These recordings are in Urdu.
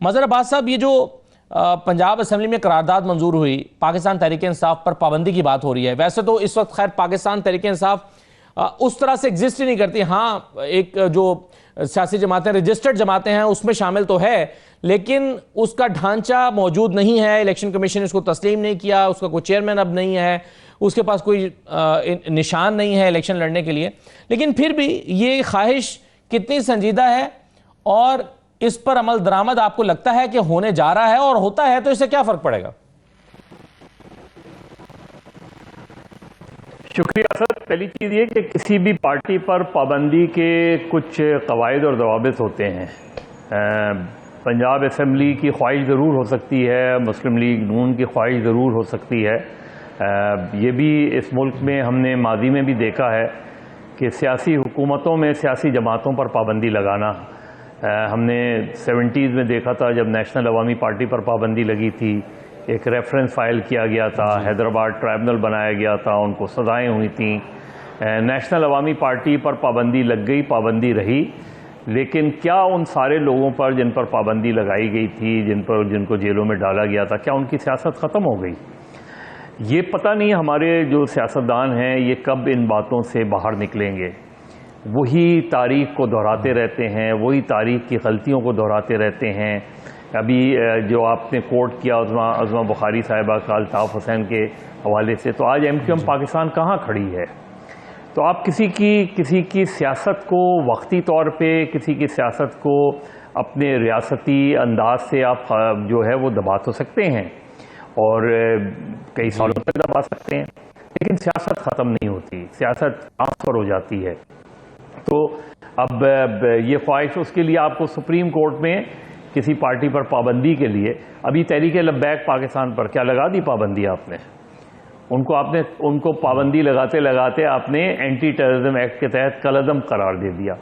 مظہر عباس صاحب، یہ جو پنجاب اسمبلی میں قرارداد منظور ہوئی، پاکستان تحریک انصاف پر پابندی کی بات ہو رہی ہے. ویسے تو اس وقت خیر پاکستان تحریک انصاف اس طرح سے ایگزسٹ ہی نہیں کرتی. ہاں، ایک جو سیاسی جماعتیں رجسٹرڈ جماعتیں ہیں اس میں شامل تو ہے، لیکن اس کا ڈھانچہ موجود نہیں ہے. الیکشن کمیشن نے اس کو تسلیم نہیں کیا، اس کا کوئی چیئرمین اب نہیں ہے، اس کے پاس کوئی نشان نہیں ہے الیکشن لڑنے کے لیے. لیکن پھر بھی یہ خواہش کتنی سنجیدہ ہے اور اس پر عمل درآمد آپ کو لگتا ہے کہ ہونے جا رہا ہے، اور ہوتا ہے تو اس سے کیا فرق پڑے گا؟ شکریہ سر. پہلی چیز یہ کہ کسی بھی پارٹی پر پابندی کے کچھ قواعد اور ضوابط ہوتے ہیں. پنجاب اسمبلی کی خواہش ضرور ہو سکتی ہے، مسلم لیگ نون کی خواہش ضرور ہو سکتی ہے. یہ بھی اس ملک میں ہم نے ماضی میں بھی دیکھا ہے کہ سیاسی حکومتوں میں سیاسی جماعتوں پر پابندی لگانا. ہم نے 70s میں دیکھا تھا جب نیشنل عوامی پارٹی پر پابندی لگی تھی، ایک ریفرنس فائل کیا گیا تھا، حیدرآباد ٹرائبونل بنایا گیا تھا، ان کو سزائیں ہوئی تھیں. نیشنل عوامی پارٹی پر پابندی لگ گئی، پابندی رہی. لیکن کیا ان سارے لوگوں پر جن پر پابندی لگائی گئی تھی، جن کو جیلوں میں ڈالا گیا تھا، کیا ان کی سیاست ختم ہو گئی؟ یہ پتہ نہیں. ہمارے جو سیاستدان ہیں یہ کب ان باتوں سے باہر نکلیں گے. وہی تاریخ کو دہراتے رہتے ہیں، وہی تاریخ کی غلطیوں کو دہراتے رہتے ہیں. ابھی جو آپ نے کوٹ کیا عظمہ بخاری صاحبہ کا الطاف حسین کے حوالے سے، تو آج ایم کیو ایم پاکستان کہاں کھڑی ہے؟ تو آپ کسی کی سیاست کو وقتی طور پہ، کسی کی سیاست کو اپنے ریاستی انداز سے آپ جو ہے وہ دبا تو سکتے ہیں اور کئی سالوں تک دبا سکتے ہیں، لیکن سیاست ختم نہیں ہوتی، سیاست ٹرانسفر ہو جاتی ہے. تو اب یہ خواہش، اس کے لیے آپ کو سپریم کورٹ میں کسی پارٹی پر پابندی کے لیے، ابھی تحریک لبیک پاکستان پر کیا لگا دی پابندی آپ نے؟ ان کو پابندی لگاتے لگاتے آپ نے اینٹی ٹیررزم ایکٹ کے تحت کالعدم قرار دے دیا.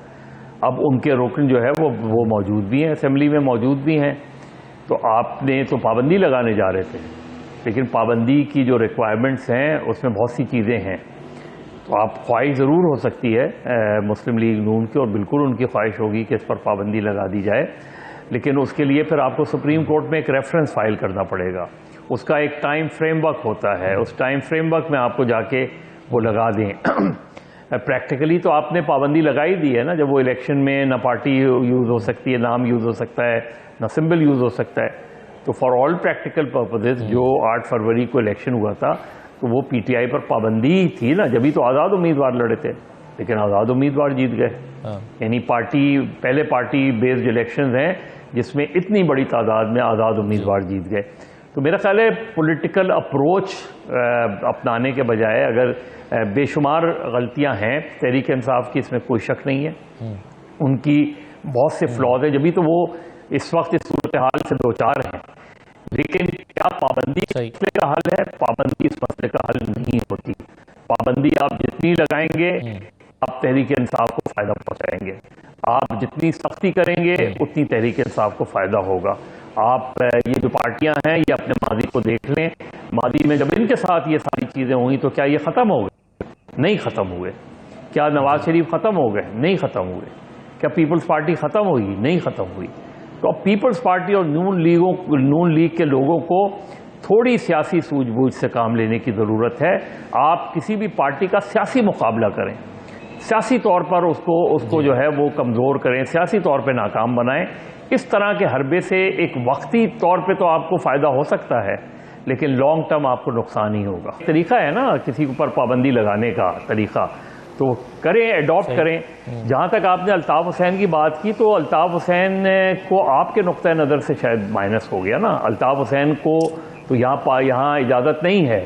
اب ان کے رکن جو ہے وہ موجود بھی ہیں، اسمبلی میں موجود بھی ہیں. تو آپ نے تو پابندی لگانے جا رہے تھے، لیکن پابندی کی جو ریکوائرمنٹس ہیں اس میں بہت سی چیزیں ہیں. تو آپ خواہش ضرور ہو سکتی ہے مسلم لیگ نون کی، اور بالکل ان کی خواہش ہوگی کہ اس پر پابندی لگا دی جائے، لیکن اس کے لیے پھر آپ کو سپریم کورٹ میں ایک ریفرنس فائل کرنا پڑے گا. اس کا ایک ٹائم فریم ورک ہوتا ہے، اس ٹائم فریم ورک میں آپ کو جا کے وہ لگا دیں. پریکٹیکلی تو آپ نے پابندی لگائی دی ہے نا، جب وہ الیکشن میں نہ پارٹی یوز ہو سکتی ہے، نام یوز ہو سکتا ہے، نہ سمبل یوز ہو سکتا ہے. تو فار آل پریکٹیکل پرپزز جو 8 فروری کو الیکشن ہوا تھا تو وہ پی ٹی آئی پر پابندی تھی نا، جبھی تو آزاد امیدوار لڑے تھے، لیکن آزاد امیدوار جیت گئے. یعنی پہلے پارٹی بیسڈ الیکشنز ہیں جس میں اتنی بڑی تعداد میں آزاد امیدوار جیت گئے. تو میرا خیال ہے پولیٹیکل اپروچ اپنانے کے بجائے، اگر بے شمار غلطیاں ہیں تحریک انصاف کی، اس میں کوئی شک نہیں ہے، ان کی بہت سے فلاز ہیں، جبھی تو وہ اس وقت اس صورتحال سے دوچار ہیں. لیکن کیا پابندی اس مسئلے کا حل ہے؟ پابندی اس مسئلے کا حل نہیں ہوتی. پابندی آپ جتنی لگائیں گے آپ تحریک انصاف کو فائدہ پہنچائیں گے. آپ جتنی سختی کریں گے اتنی تحریک انصاف کو فائدہ ہوگا. آپ یہ جو پارٹیاں ہیں یہ اپنے ماضی کو دیکھ لیں، ماضی میں جب ان کے ساتھ یہ ساری چیزیں ہوئیں تو کیا یہ ختم ہو گئے؟ نہیں ختم ہوئے. کیا نواز شریف ختم ہو گئے؟ نہیں ختم ہوئے. کیا پیپلز پارٹی ختم ہوئی؟ نہیں ختم ہوئی. تو اب پیپلز پارٹی اور نون لیگ کے لوگوں کو تھوڑی سیاسی سوجھ بوجھ سے کام لینے کی ضرورت ہے. آپ کسی بھی پارٹی کا سیاسی مقابلہ کریں، سیاسی طور پر اس کو جو ہے وہ کمزور کریں، سیاسی طور پہ ناکام بنائیں. اس طرح کے حربے سے ایک وقتی طور پہ تو آپ کو فائدہ ہو سکتا ہے، لیکن لانگ ٹرم آپ کو نقصان ہی ہوگا. طریقہ ہے نا کسی پر پابندی لگانے کا طریقہ، تو کریں، ایڈاپٹ کریں. جہاں تک آپ نے الطاف حسین کی بات کی، تو الطاف حسین کو آپ کے نقطۂ نظر سے شاید مائنس ہو گیا نا. الطاف حسین کو تو یہاں اجازت نہیں ہے.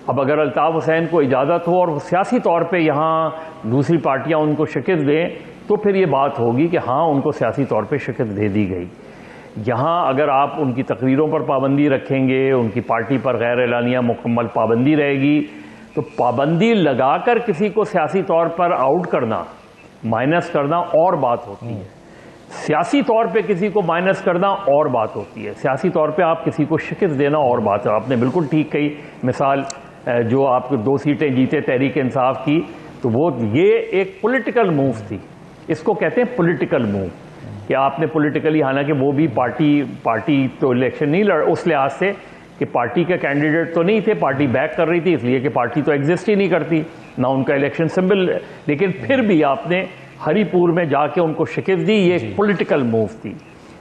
اب اگر الطاف حسین کو اجازت ہو اور سیاسی طور پہ یہاں دوسری پارٹیاں ان کو شکست دیں، تو پھر یہ بات ہوگی کہ ہاں ان کو سیاسی طور پہ شکست دے دی گئی. یہاں اگر آپ ان کی تقریروں پر پابندی رکھیں گے، ان کی پارٹی پر غیر اعلانیہ مکمل پابندی رہے گی، تو پابندی لگا کر کسی کو سیاسی طور پر آؤٹ کرنا، مائنس کرنا اور بات ہوتی ہے. سیاسی طور پہ کسی کو مائنس کرنا اور بات ہوتی ہے. سیاسی طور پہ آپ کسی کو شکست دینا اور بات ہے. آپ نے بالکل ٹھیک کہی مثال، جو آپ 2 سیٹیں جیتے تحریک انصاف کی، تو وہ یہ ایک پولیٹیکل موو تھی. اس کو کہتے ہیں پولیٹیکل موو. کہ آپ نے پولیٹیکلی، حالانکہ وہ بھی پارٹی تو الیکشن نہیں لڑ اس لحاظ سے کہ پارٹی کا کینڈیڈیٹ تو نہیں تھے، پارٹی بیک کر رہی تھی، اس لیے کہ پارٹی تو ایگزسٹ ہی نہیں کرتی، نہ ان کا الیکشن سمبل، لیکن پھر بھی آپ نے ہری پور میں جا کے ان کو شکست دی. یہ ایک پولیٹیکل موو تھی،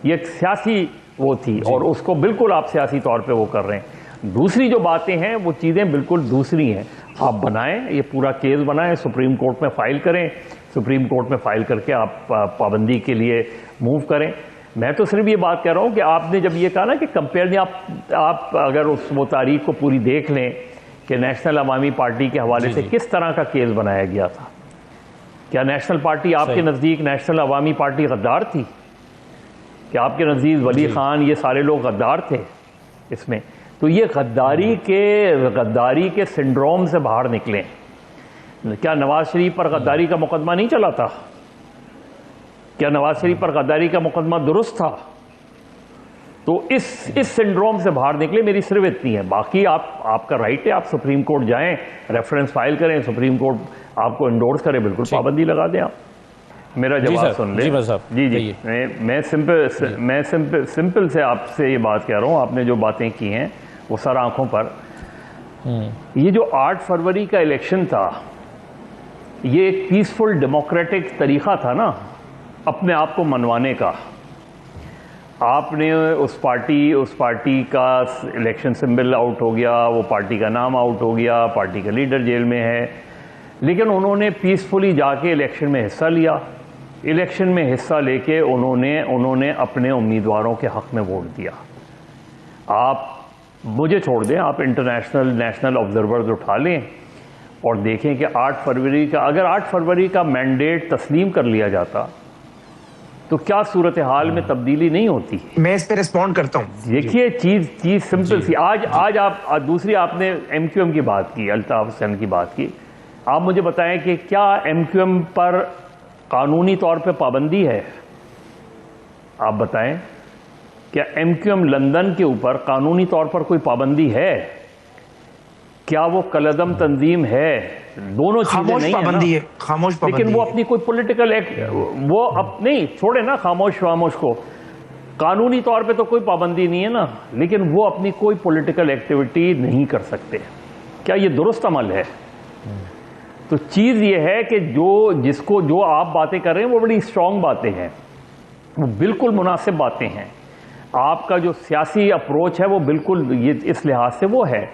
یہ ایک سیاسی وہ تھی، اور اس کو بالکل آپ سیاسی طور پہ وہ کر رہے ہیں. دوسری جو باتیں ہیں وہ چیزیں بالکل دوسری ہیں. آپ بنائیں، یہ پورا کیس بنائیں، سپریم کورٹ میں فائل کریں، سپریم کورٹ میں فائل کر کے آپ پابندی کے لیے موو کریں. میں تو صرف یہ بات کہہ رہا ہوں کہ آپ نے جب یہ کہا نا کہ کمپیئر نہیں، آپ اگر وہ تاریخ کو پوری دیکھ لیں کہ نیشنل عوامی پارٹی کے حوالے سے کس طرح کا کیس بنایا گیا تھا. کیا نیشنل پارٹی آپ کے نزدیک، نیشنل عوامی پارٹی غدار تھی؟ کہ آپ کے نزدیک ولی خان یہ سارے لوگ غدار تھے اس میں؟ تو یہ غداری کے سنڈروم سے باہر نکلیں. کیا نواز شریف پر غداری کا مقدمہ نہیں چلا تھا؟ کیا نواز شریف پر غداری کا مقدمہ درست تھا؟ تو اس سنڈروم سے باہر نکلے. میری صرف اتنی ہے، باقی آپ کا رائٹ ہے، آپ سپریم کورٹ جائیں، ریفرنس فائل کریں، سپریم کورٹ آپ کو انڈورس کرے، بالکل پابندی لگا دیں. آپ میرا جواب سن لیں. جی میں سمپل سے آپ سے یہ بات کہہ رہا ہوں. آپ نے جو باتیں کی ہیں وہ سر آنکھوں پر. یہ جو 8 فروری کا الیکشن تھا، یہ ایک پیسفل ڈیموکریٹک طریقہ تھا نا اپنے آپ کو منوانے کا. آپ نے اس پارٹی کا الیکشن سمبل آؤٹ ہو گیا، وہ پارٹی کا نام آؤٹ ہو گیا، پارٹی کا لیڈر جیل میں ہے، لیکن انہوں نے پیسفلی جا کے الیکشن میں حصہ لیا. الیکشن میں حصہ لے کے انہوں نے اپنے امیدواروں کے حق میں ووٹ دیا. آپ مجھے چھوڑ دیں، آپ انٹرنیشنل نیشنل آبزرورز اٹھا لیں اور دیکھیں کہ 8 فروری کا مینڈیٹ تسلیم کر لیا جاتا تو کیا صورتحال میں تبدیلی نہیں ہوتی. میں اس پہ ریسپونڈ کرتا ہوں. دیکھیے چیز سمپل سی. آج آپ دوسری آپ نے ایم کیو ایم کی بات کی، الطاف حسین کی بات کی. آپ مجھے بتائیں کہ کیا ایم کیو ایم پر قانونی طور پہ پابندی ہے؟ آپ بتائیں، کیا ایم کیو ایم لندن کے اوپر قانونی طور پر کوئی پابندی ہے؟ کیا وہ کالعدم تنظیم ہے؟ دونوں چیزیں نہیں ہیں. خاموش پابندی. لیکن وہ اپنی کوئی پولیٹیکل ایکٹ نہیں چھوڑے نا، خاموش کو قانونی طور پہ تو کوئی پابندی نہیں ہے نا، لیکن وہ اپنی کوئی پولیٹیکل ایکٹیویٹی نہیں کر سکتے. کیا یہ درست عمل ہے؟ تو چیز یہ ہے کہ جو آپ باتیں کر رہے ہیں وہ بڑی اسٹرانگ باتیں ہیں، وہ بالکل مناسب باتیں ہیں. آپ کا جو سیاسی اپروچ ہے وہ بالکل اس لحاظ سے وہ ہے،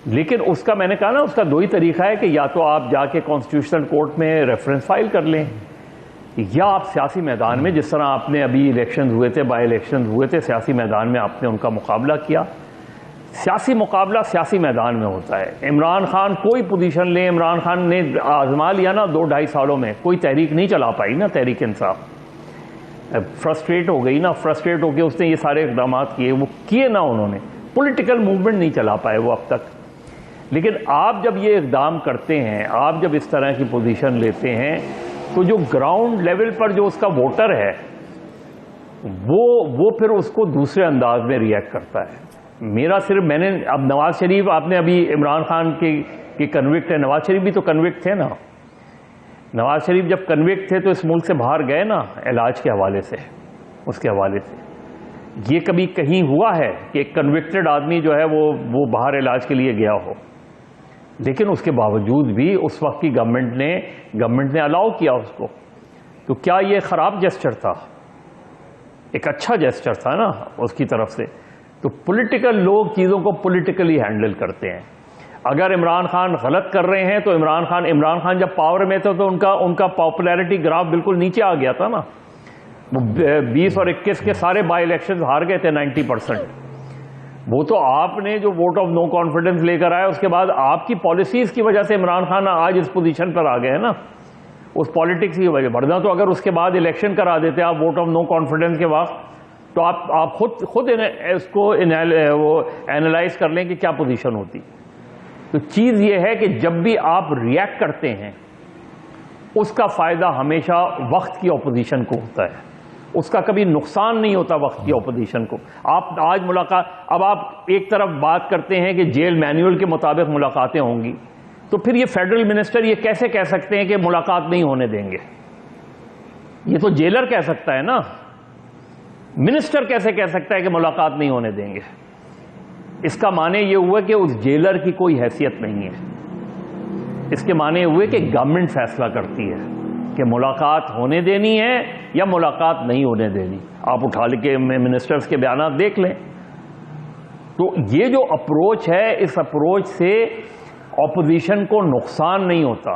لیکن اس کا میں نے کہا نا، اس کا دو ہی طریقہ ہے کہ یا تو آپ جا کے کانسٹیٹیوشنل کورٹ میں ریفرنس فائل کر لیں، یا آپ سیاسی میدان میں، جس طرح آپ نے ابھی الیکشنز ہوئے تھے، بائی الیکشنز ہوئے تھے، سیاسی میدان میں آپ نے ان کا مقابلہ کیا. سیاسی مقابلہ سیاسی میدان میں ہوتا ہے. عمران خان کوئی پوزیشن لیں، عمران خان نے آزما لیا نا 2-2.5 سالوں میں، کوئی تحریک نہیں چلا پائی نا، تحریک انصاف فرسٹریٹ ہو گئی نا، فرسٹریٹ ہو کے اس نے یہ سارے اقدامات کیے نا، انہوں نے پولیٹیکل موومنٹ نہیں چلا پائے وہ اب تک. لیکن آپ جب یہ اقدام کرتے ہیں، آپ جب اس طرح کی پوزیشن لیتے ہیں، تو جو گراؤنڈ لیول پر جو اس کا ووٹر ہے وہ پھر اس کو دوسرے انداز میں ریئیکٹ کرتا ہے. میں نے اب نواز شریف، آپ نے ابھی عمران خان کے کنوکٹ ہے، نواز شریف بھی تو کنوکٹ تھے نا. نواز شریف جب کنوکٹ تھے تو اس ملک سے باہر گئے نا، علاج کے حوالے سے، اس کے حوالے سے. یہ کبھی کہیں ہوا ہے کہ ایک کنوکٹڈ آدمی جو ہے وہ باہر علاج کے لیے گیا ہو؟ لیکن اس کے باوجود بھی اس وقت کی گورنمنٹ نے الاؤ کیا اس کو. تو کیا یہ خراب جیسچر تھا؟ ایک اچھا جیسچر تھا نا اس کی طرف سے. تو پولیٹیکل لوگ چیزوں کو پولیٹیکلی ہینڈل کرتے ہیں. اگر عمران خان غلط کر رہے ہیں تو عمران خان جب پاور میں تھے تو ان کا پاپولیرٹی گراف بالکل نیچے آ گیا تھا نا. وہ 20 اور 21 کے سارے بائی الیکشن ہار گئے تھے 90%. وہ تو آپ نے جو ووٹ آف نو کانفیڈنس لے کر آئے، اس کے بعد آپ کی پالیسیز کی وجہ سے عمران خان آج اس پوزیشن پر آ گئے نا، اس پالیٹکس کی وجہ. ورنہ تو اگر اس کے بعد الیکشن کرا دیتے آپ ووٹ آف نو کانفیڈنس کے وقت، تو آپ خود اس کو اینالائز کر لیں کہ کیا پوزیشن ہوتی. تو چیز یہ ہے کہ جب بھی آپ ریئیکٹ کرتے ہیں، اس کا فائدہ ہمیشہ وقت کی اپوزیشن کو ہوتا ہے، اس کا کبھی نقصان نہیں ہوتا وقت کی اپوزیشن کو. آپ آج اب آپ ایک طرف بات کرتے ہیں کہ جیل مینیول کے مطابق ملاقاتیں ہوں گی، تو پھر یہ فیڈرل منسٹر یہ کیسے کہہ سکتے ہیں کہ ملاقات نہیں ہونے دیں گے؟ یہ تو جیلر کہہ سکتا ہے نا. منسٹر کیسے کہہ سکتا ہے کہ ملاقات نہیں ہونے دیں گے؟ اس کا معنی یہ ہوا کہ اس جیلر کی کوئی حیثیت نہیں ہے. اس کے معنی ہوئے کہ گورنمنٹ فیصلہ کرتی ہے کہ ملاقات ہونے دینی ہے یا ملاقات نہیں ہونے دینی. آپ اٹھا کے منسٹرز کے بیانات دیکھ لیں. تو یہ جو اپروچ ہے، اس اپروچ سے اپوزیشن کو نقصان نہیں ہوتا.